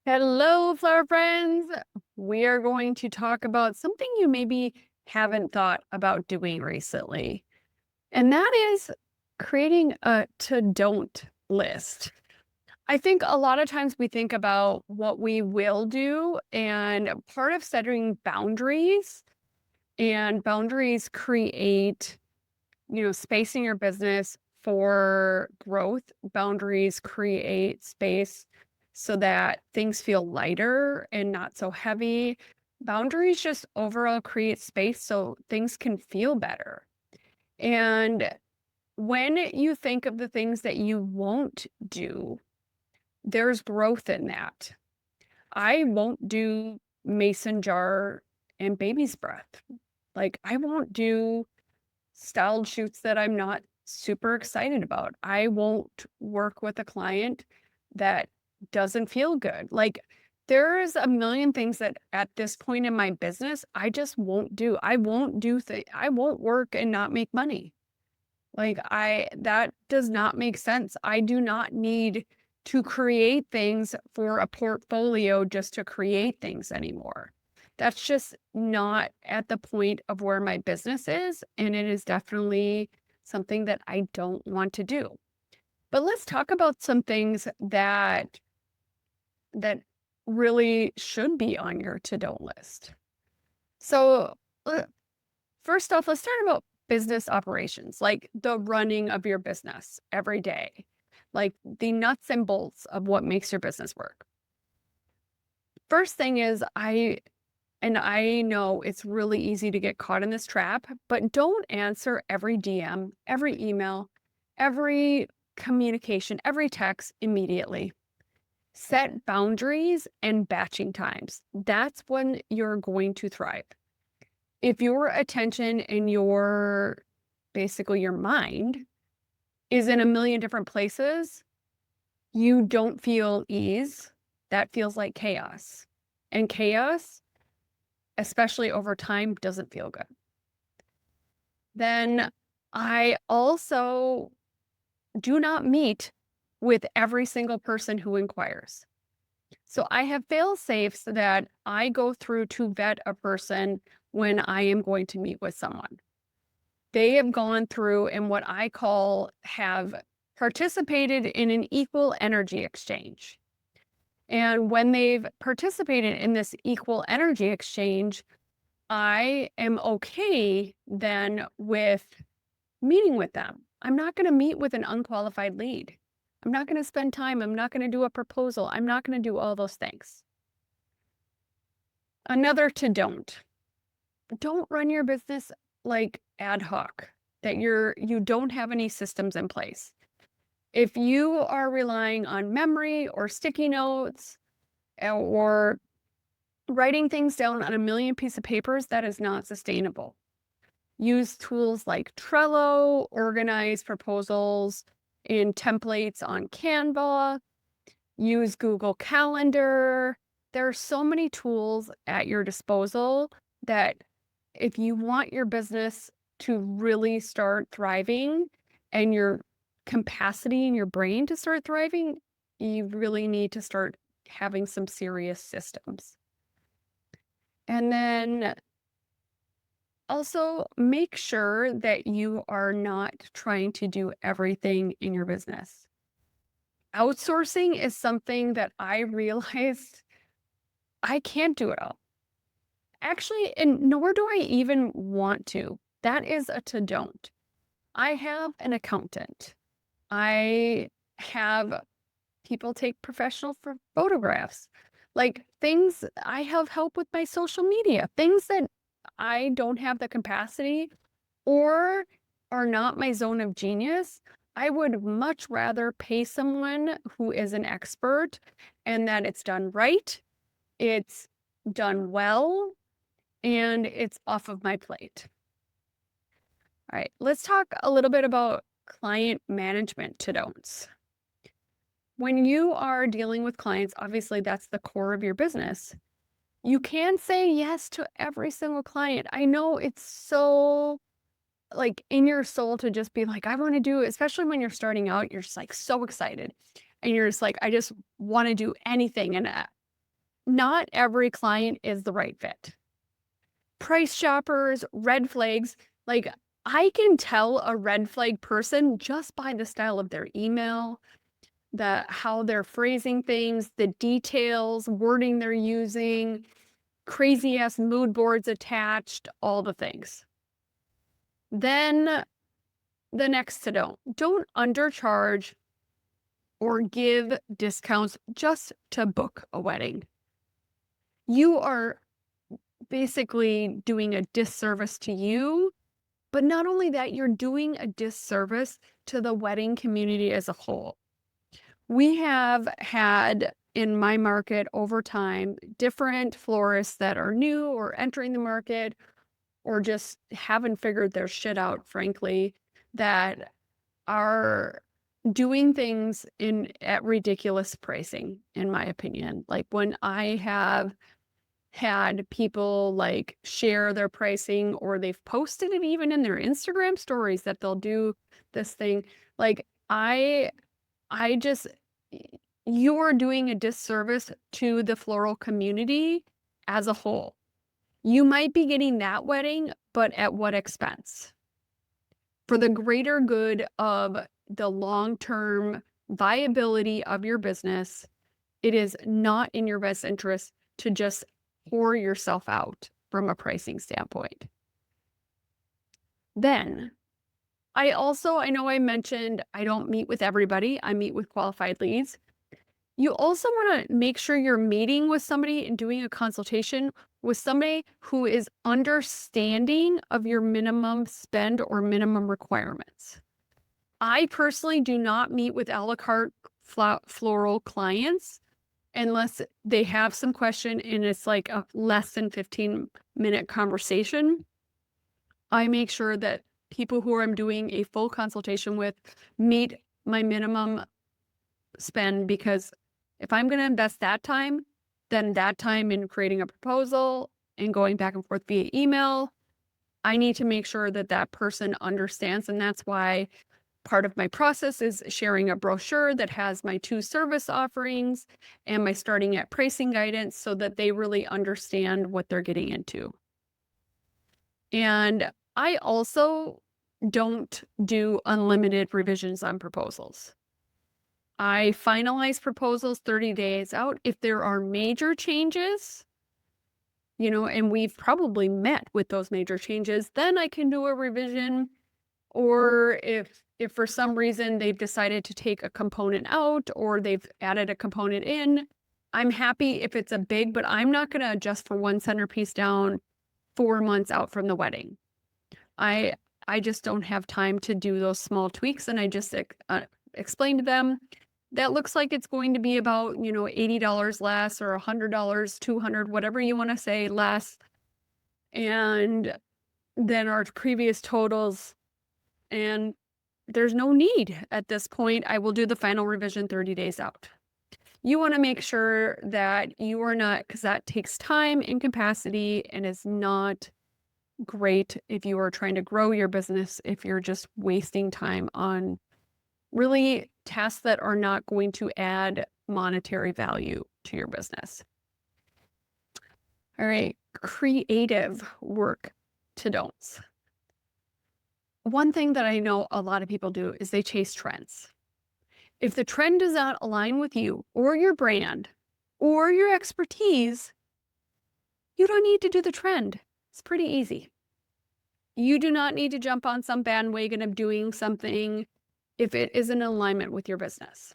Hello, flower friends. We are going to talk about something you maybe haven't thought about doing recently, and that is creating a to don't list. I think a lot of times we think about what we will do, and part of setting boundaries create, space in your business for growth. Boundaries create space so that things feel lighter and not so heavy. Boundaries just overall create space so things can feel better. And when you think of the things that you won't do, there's growth in that. I won't do mason jar and baby's breath. Like, I won't do styled shoots that I'm not super excited about. I won't work with a client that doesn't feel good. Like, there's a million things that at this point in my business, I just won't do. I won't work and not make money. That does not make sense. I do not need to create things for a portfolio just to create things anymore. That's just not at the point of where my business is, and it is definitely something that I don't want to do. But let's talk about some things that really should be on your to-don't list. So, uh, first off, let's start about business operations, like the running of your business every day, like the nuts and bolts of what makes your business work. First thing is I know it's really easy to get caught in this trap, but don't answer every DM, every email, every communication, every text immediately. Set boundaries and batching times. That's when you're going to thrive. If your attention and basically your mind is in a million different places, you don't feel ease. That feels like chaos. And chaos, especially over time, doesn't feel good. Then I also do not meet with every single person who inquires. So I have fail safes that I go through to vet a person when I am going to meet with someone. They have gone through and what I call have participated in an equal energy exchange. And when they've participated in this equal energy exchange, I am okay then with meeting with them. I'm not going to meet with an unqualified lead. I'm not going to spend time. I'm not going to do a proposal. I'm not going to do all those things. Another to don't run your business like ad hoc, that you don't have any systems in place. If you are relying on memory or sticky notes or writing things down on a million pieces of papers, that is not sustainable. Use tools like Trello, organize proposals in templates on Canva, use Google Calendar. There are so many tools at your disposal that if you want your business to really start thriving and your capacity in your brain to start thriving, you really need to start having some serious systems. And then also make sure that you are not trying to do everything in your business. Outsourcing is something that I realized I can't do it all. Actually, and nor do I even want to. That is a to don't. I have an accountant. I have people take professional for photographs. Like things I have help with my social media, things that I don't have the capacity or are not my zone of genius. I would much rather pay someone who is an expert and that it's done right, it's done well, and it's off of my plate. All right, let's talk a little bit about client management to don'ts. When you are dealing with clients, obviously that's the core of your business. You can say yes to every single client. I know it's so like in your soul to just be like, I want to do, especially when you're starting out, you're just like so excited and you're just like, I just want to do anything. And not every client is the right fit. Price shoppers, red flags, like I can tell a red flag person just by the style of their email, how they're phrasing things, the details, wording they're using, crazy ass mood boards attached, all the things. Then the next to don't undercharge or give discounts just to book a wedding. You are basically doing a disservice to you, but not only that, you're doing a disservice to the wedding community as a whole. We have had in my market over time different florists that are new or entering the market or just haven't figured their shit out, frankly, that are doing things at ridiculous pricing, in my opinion. Like when I have had people like share their pricing or they've posted it even in their Instagram stories that they'll do this thing. Like I just you're doing a disservice to the floral community as a whole. You might be getting that wedding, but at what expense? For the greater good of the long-term viability of your business, it is not in your best interest to just pour yourself out from a pricing standpoint. Then, I know I mentioned I don't meet with everybody. I meet with qualified leads. You also want to make sure you're meeting with somebody and doing a consultation with somebody who is understanding of your minimum spend or minimum requirements. I personally do not meet with a la carte floral clients unless they have some question and it's like a less than 15-minute conversation. I make sure that people who I'm doing a full consultation with meet my minimum spend, because if I'm going to invest that time, then that time in creating a proposal and going back and forth via email, I need to make sure that that person understands. And that's why part of my process is sharing a brochure that has my 2 service offerings and my starting at pricing guidance so that they really understand what they're getting into. And I also don't do unlimited revisions on proposals. I finalize proposals 30 days out. If there are major changes, and we've probably met with those major changes, then I can do a revision. Or if for some reason they've decided to take a component out or they've added a component in, I'm happy if it's a big, but I'm not going to adjust for one centerpiece down 4 months out from the wedding. I just don't have time to do those small tweaks, and I just explain to them that looks like it's going to be about, $80 less or $100, $200, whatever you want to say less. And then our previous totals, and there's no need at this point. I will do the final revision 30 days out. You want to make sure that you are not, because that takes time and capacity and is not great if you are trying to grow your business, if you're just wasting time on really tasks that are not going to add monetary value to your business. All right, creative work to don'ts. One thing that I know a lot of people do is they chase trends. If the trend does not align with you or your brand or your expertise, you don't need to do the trend. It's pretty easy. You do not need to jump on some bandwagon of doing something if it isn't in alignment with your business.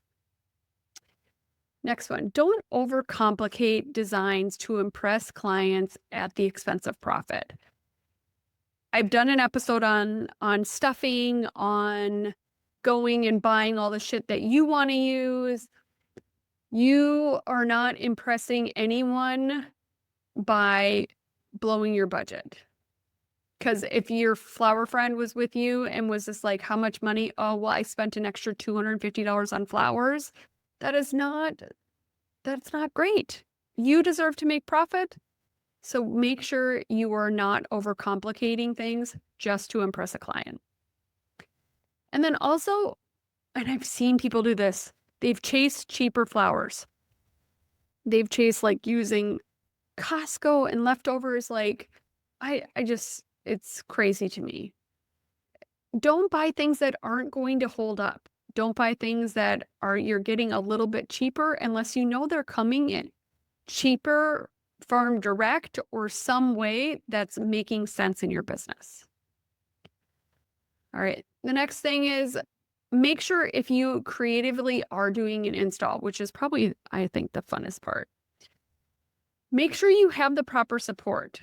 Next one, don't overcomplicate designs to impress clients at the expense of profit. I've done an episode on stuffing, on going and buying all the shit that you want to use. You are not impressing anyone by blowing your budget. Because if your flower friend was with you and was just like, how much money? Oh, well, I spent an extra $250 on flowers. That's not great. You deserve to make profit. So make sure you are not overcomplicating things just to impress a client. And then also, and I've seen people do this, they've chased cheaper flowers. They've chased like using Costco and leftovers. Like, I just, it's crazy to me. Don't buy things that aren't going to hold up. Don't buy things that are you're getting a little bit cheaper unless you know they're coming in cheaper farm direct or some way that's making sense in your business. All right. The next thing is make sure if you creatively are doing an install, which is probably, I think, the funnest part, make sure you have the proper support.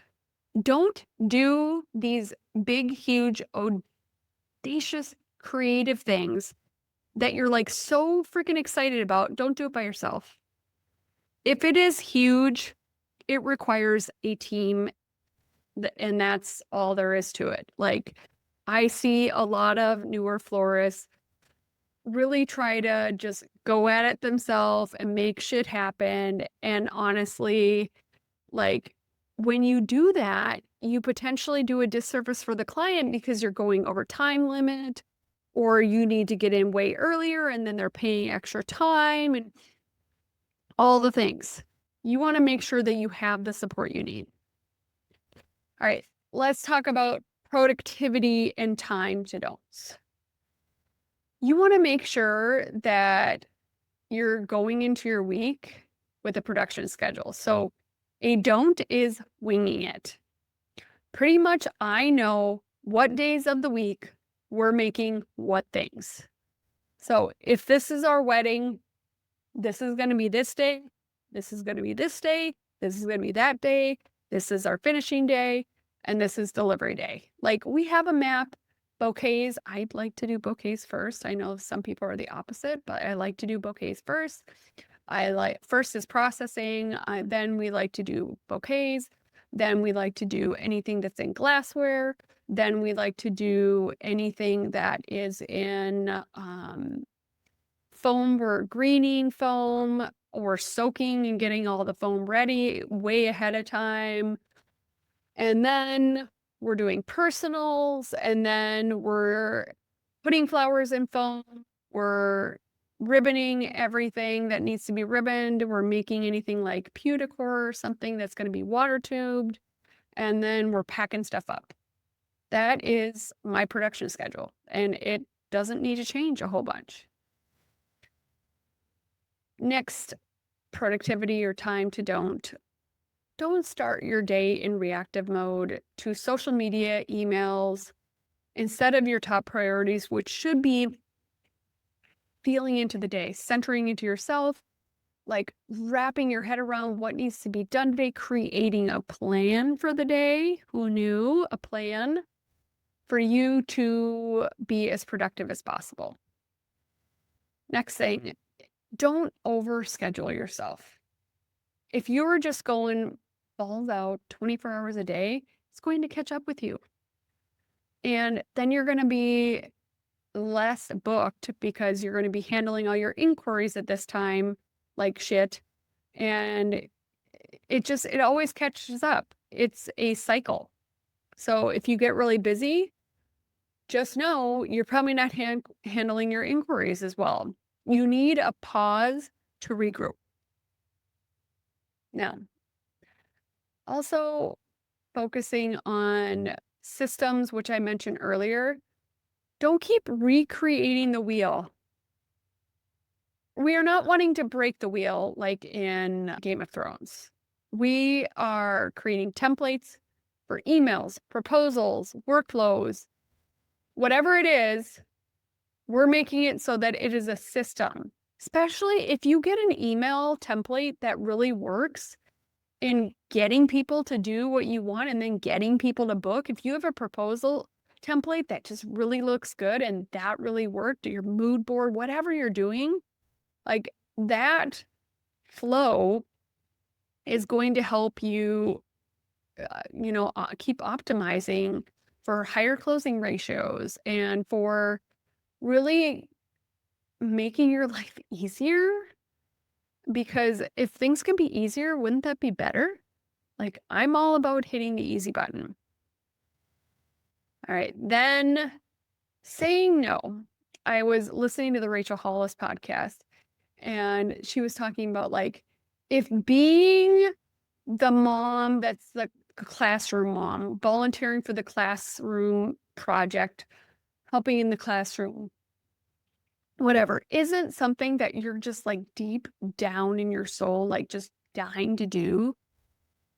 Don't do these big, huge, audacious, creative things that you're like so freaking excited about. Don't do it by yourself. If it is huge, it requires a team, and that's all there is to it. Like, I see a lot of newer florists really try to just go at it themselves and make shit happen. And honestly, like, when you do that, you potentially do a disservice for the client because you're going over time limit, or you need to get in way earlier and then they're paying extra time and all the things. You want to make sure that you have the support you need. All right, let's talk about productivity and time to don'ts. You want to make sure that you're going into your week with a production schedule. So a don't is winging it. Pretty much I know what days of the week we're making what things. So if this is our wedding, this is going to be this day, this is going to be this day, this is going to be that day, this is our finishing day, and this is delivery day. Like, we have a map. Bouquets, I'd like to do bouquets first. I know some people are the opposite, but I like to do bouquets first. First is processing, then we like to do bouquets, then we like to do anything that's in glassware, then we like to do anything that is in foam. We're greening foam or soaking and getting all the foam ready way ahead of time. And then we're doing personals, and then we're putting flowers in foam. We're ribboning everything that needs to be ribboned. We're making anything like peau decor or something that's going to be water tubed. And then we're packing stuff up. That is my production schedule, and it doesn't need to change a whole bunch. Next, productivity or time to don't start your day in reactive mode to social media, emails, instead of your top priorities, which should be feeling into the day, centering into yourself, like wrapping your head around what needs to be done today, creating a plan for the day. Who knew? A plan for you to be as productive as possible. Next thing, don't overschedule yourself. If you're just going balls out 24 hours a day, it's going to catch up with you. And then you're going to be less booked because you're going to be handling all your inquiries at this time like shit. And it always catches up. It's a cycle. So if you get really busy, just know you're probably not handling your inquiries as well. You need a pause to regroup. Now, also focusing on systems, which I mentioned earlier. Don't keep recreating the wheel. We are not wanting to break the wheel like in Game of Thrones. We are creating templates for emails, proposals, workflows, whatever it is. We're making it so that it is a system, especially if you get an email template that really works in getting people to do what you want and then getting people to book. If you have a proposal template that just really looks good and that really worked, or your mood board, whatever you're doing, like that flow is going to help you, keep optimizing for higher closing ratios and for really making your life easier. Because if things can be easier, wouldn't that be better? Like, I'm all about hitting the easy button. All right, then saying no. I was listening to the Rachel Hollis podcast, and she was talking about like If being the mom that's the classroom mom, volunteering for the classroom project, helping in the classroom, whatever, isn't something that you're just like deep down in your soul, like just dying to do.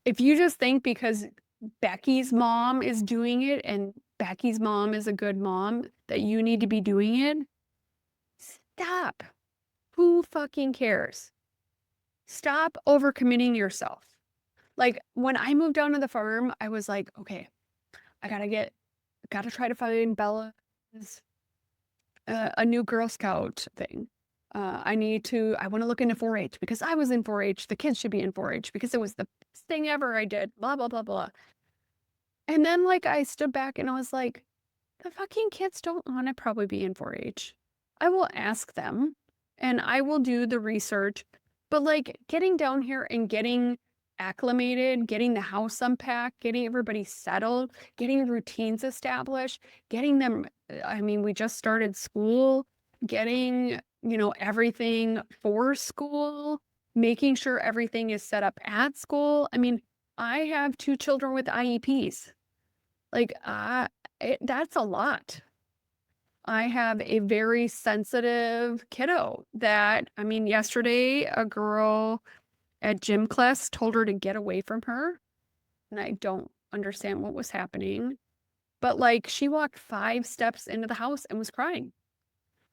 If you just think because Becky's mom is doing it and Becky's mom is a good mom that you need to be doing it, stop. Who fucking cares? Stop overcommitting yourself. Like when I moved down to the farm, I was like, okay, I gotta try to find Bella's a new Girl Scout thing. I want to look into 4-H because I was in 4-H. The kids should be in 4-H because it was the best thing ever I did, blah, blah, blah, blah. And then like I stood back and I was like, the fucking kids don't want to probably be in 4-H. I will ask them and I will do the research. But like getting down here and getting acclimated, getting the house unpacked, getting everybody settled, getting routines established, getting them, I mean, we just started school, getting, everything for school, making sure everything is set up at school. I mean, I have 2 children with IEPs. Like, that's a lot. I have a very sensitive kiddo that, I mean, yesterday a girl at gym class told her to get away from her, and I don't understand what was happening. But like she walked 5 steps into the house and was crying.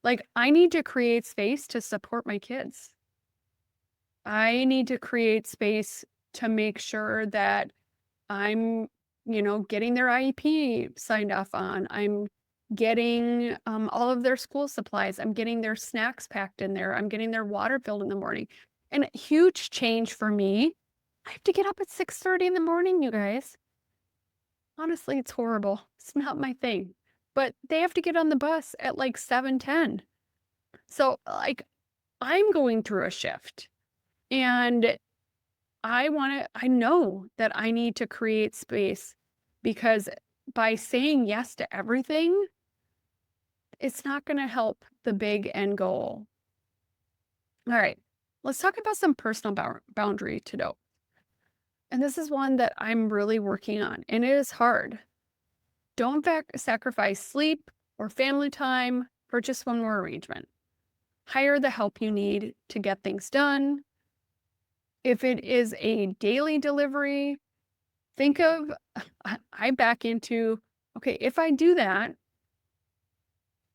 Like I need to create space to support my kids. I need to create space to make sure that I'm, getting their IEP signed off on. I'm getting all of their school supplies. I'm getting their snacks packed in there. I'm getting their water filled in the morning. And a huge change for me. I have to get up at 6:30 in the morning, you guys. Honestly, it's horrible. It's not my thing. But they have to get on the bus at like 7:10. So like I'm going through a shift. And I know that I need to create space because by saying yes to everything, it's not going to help the big end goal. All right, let's talk about some personal boundary to know. And this is one that I'm really working on, and it is hard. Don't sacrifice sleep or family time for just one more arrangement. Hire the help you need to get things done. If it is a daily delivery, think of, I back into, okay, if I do that,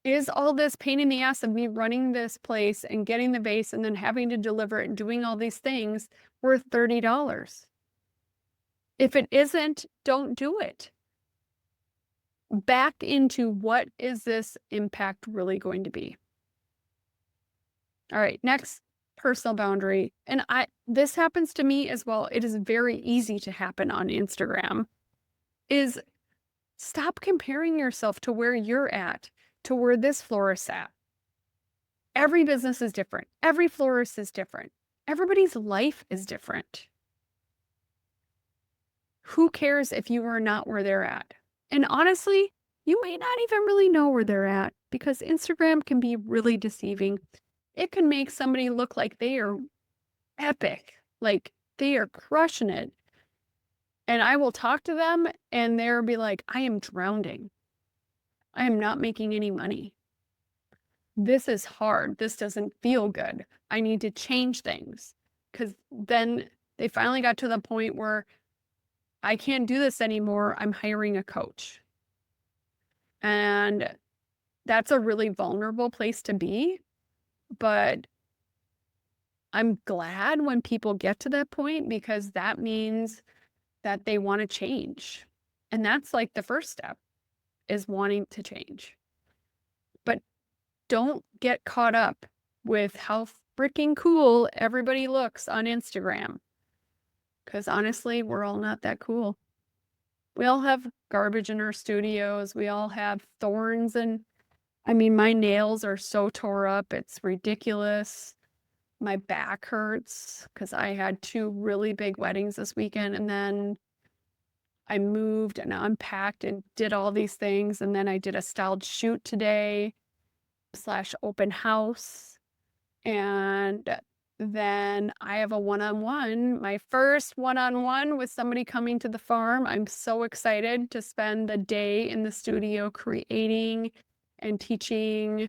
is all this pain in the ass of me running this place and getting the vase and then having to deliver it and doing all these things worth $30? If it isn't, don't do it. Back into what is this impact really going to be? All right, next personal boundary. And this happens to me as well. It is very easy to happen on Instagram. Is stop comparing yourself to where you're at, to where this florist's at. Every business is different. Every florist is different. Everybody's life is different. Who cares if you are not where they're at? And honestly, you may not even really know where they're at because Instagram can be really deceiving. It can make somebody look like they are epic, like they are crushing it. And I will talk to them and they'll be like, I am drowning. I am not making any money. This is hard. This doesn't feel good. I need to change things. Because then they finally got to the point where I can't do this anymore. I'm hiring a coach. And that's a really vulnerable place to be. But I'm glad when people get to that point because that means that they want to change. And that's like the first step is wanting to change. But don't get caught up with how freaking cool everybody looks on Instagram. Because honestly, we're all not that cool. We all have garbage in our studios. We all have thorns. And I mean, my nails are so tore up. It's ridiculous. My back hurts because I had 2 really big weddings this weekend. And then I moved and unpacked and did all these things. And then I did a styled shoot today / open house. And then I have a one-on-one, my first one-on-one with somebody coming to the farm. I'm so excited to spend the day in the studio creating and teaching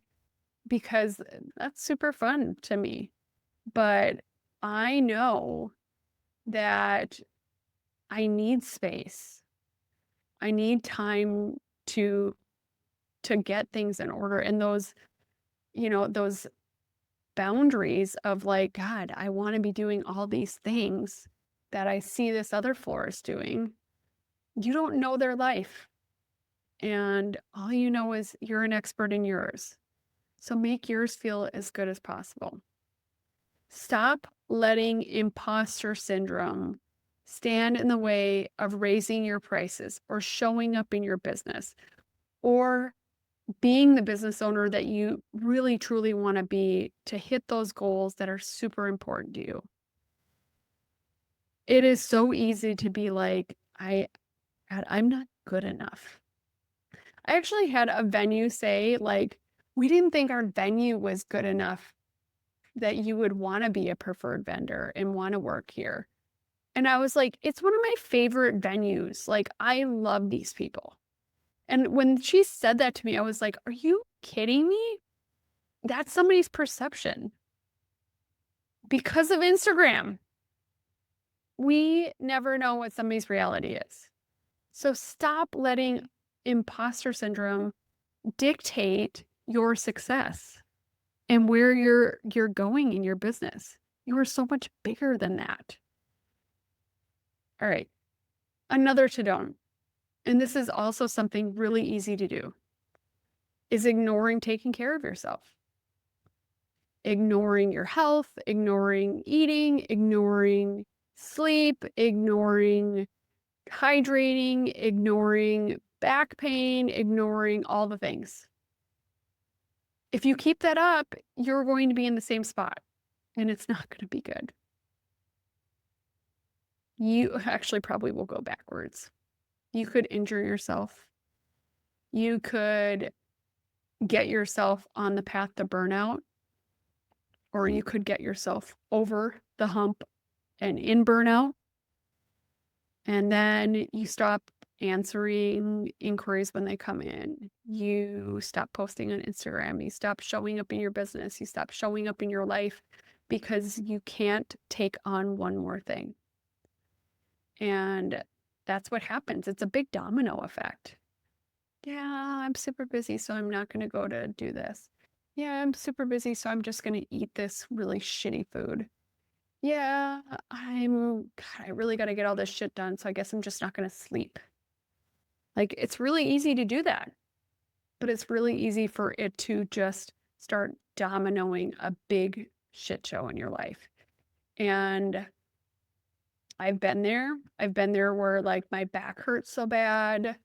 because that's super fun to me. But I know that I need space. I need time to get things in order, and those boundaries of like, God, I want to be doing all these things that I see this other florist doing. You don't know their life. And all you know is you're an expert in yours. So make yours feel as good as possible. Stop letting imposter syndrome stand in the way of raising your prices or showing up in your business or being the business owner that you really truly want to be to hit those goals that are super important to you. It is so easy to be like, God, I'm not good enough. I actually had a venue say, like, we didn't think our venue was good enough that you would want to be a preferred vendor and want to work here. And I was like, it's one of my favorite venues. Like, I love these people. And when she said that to me, I was like, are you kidding me? That's somebody's perception because of Instagram. We never know what somebody's reality is. So stop letting imposter syndrome dictate your success and where you're going in your business. You are so much bigger than that. All right. Another to don't, and this is also something really easy to do, is ignoring taking care of yourself. Ignoring your health, ignoring eating, ignoring sleep, ignoring hydrating, ignoring back pain, ignoring all the things. If you keep that up, you're going to be in the same spot and it's not going to be good. You actually probably will go backwards. You could injure yourself. You could get yourself on the path to burnout, or you could get yourself over the hump and in burnout. And then you stop answering inquiries when they come in. You stop posting on Instagram. You stop showing up in your business. You stop showing up in your life because you can't take on one more thing. And that's what happens. It's a big domino effect. Yeah, I'm super busy, so I'm not going to go to do this. Yeah, I'm super busy, so I'm just going to eat this really shitty food. Yeah, God, I really got to get all this shit done, so I guess I'm just not going to sleep. Like, it's really easy to do that, but it's really easy for it to just start dominoing a big shit show in your life. And I've been there. I've been there where like my back hurts so bad.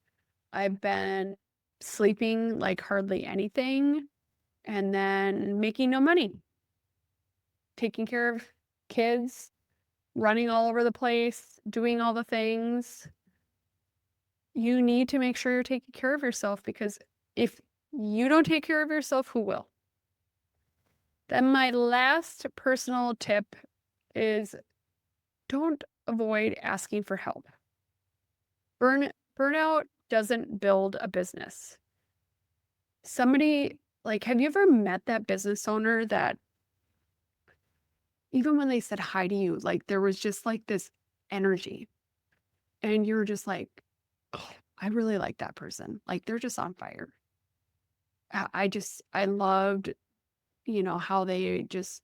I've been sleeping like hardly anything and then making no money, taking care of kids, running all over the place, doing all the things. You need to make sure you're taking care of yourself because if you don't take care of yourself, who will? Then my last personal tip is don't avoid asking for help. Burnout doesn't build a business. Somebody, like, have you ever met that business owner that even when they said hi to you, like there was just like this energy and you're just like, oh, I really like that person. Like they're just on fire. I loved, how they just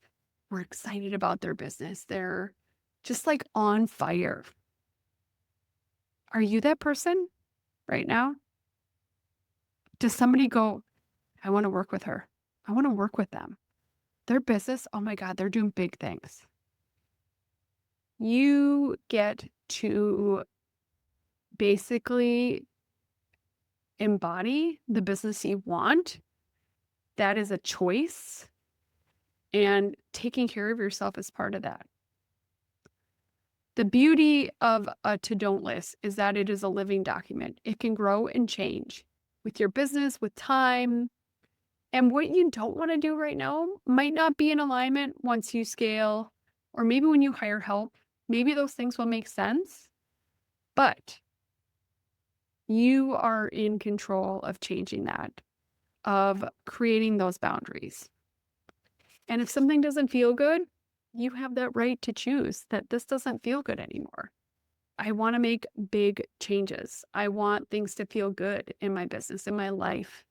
were excited about their business. They're just like on fire. Are you that person right now? Does somebody go, I want to work with her. I want to work with them. Their business, oh my God, they're doing big things. You get to basically embody the business you want. That is a choice. And taking care of yourself is part of that. The beauty of a to-don't list is that it is a living document. It can grow and change with your business, with time. And what you don't want to do right now might not be in alignment once you scale Or maybe when you hire help, maybe those things will make sense, but you are in control of changing that, of creating those boundaries. And if something doesn't feel good, you have that right to choose that this doesn't feel good anymore. I want to make big changes. I want things to feel good in my business, in my life.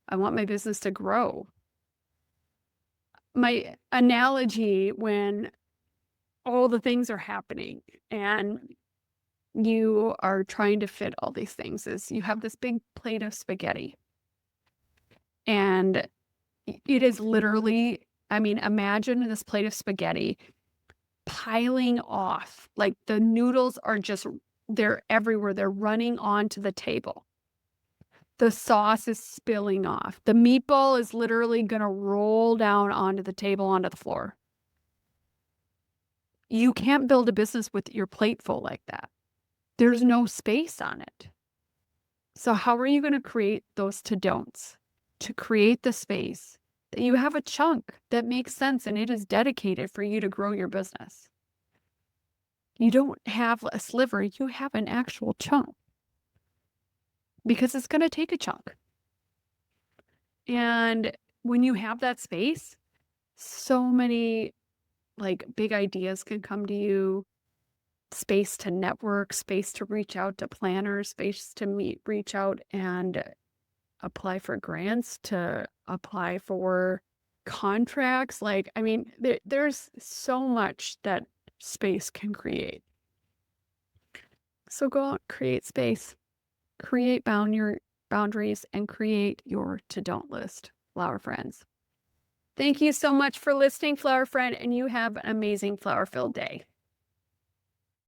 I want my business to grow. My analogy when all the things are happening and you are trying to fit all these things is you have this big plate of spaghetti and it is literally, I mean, imagine this plate of spaghetti piling off. Like the noodles are just, they're everywhere. They're running onto the table. The sauce is spilling off. The meatball is literally going to roll down onto the table, onto the floor. You can't build a business with your plate full like that. There's no space on it. So how are you going to create those to don'ts to create the space that you have a chunk that makes sense and it is dedicated for you to grow your business? You don't have a sliver, you have an actual chunk because it's going to take a chunk. And when you have that space, so many like big ideas can come to you, space to network, space to reach out to planners, space to reach out and apply for grants, to apply for contracts. Like, I mean, there's so much that space can create. So go out, create space, create boundaries, and create your to-don't list, flower friends. Thank you so much for listening, flower friend, and you have an amazing flower-filled day.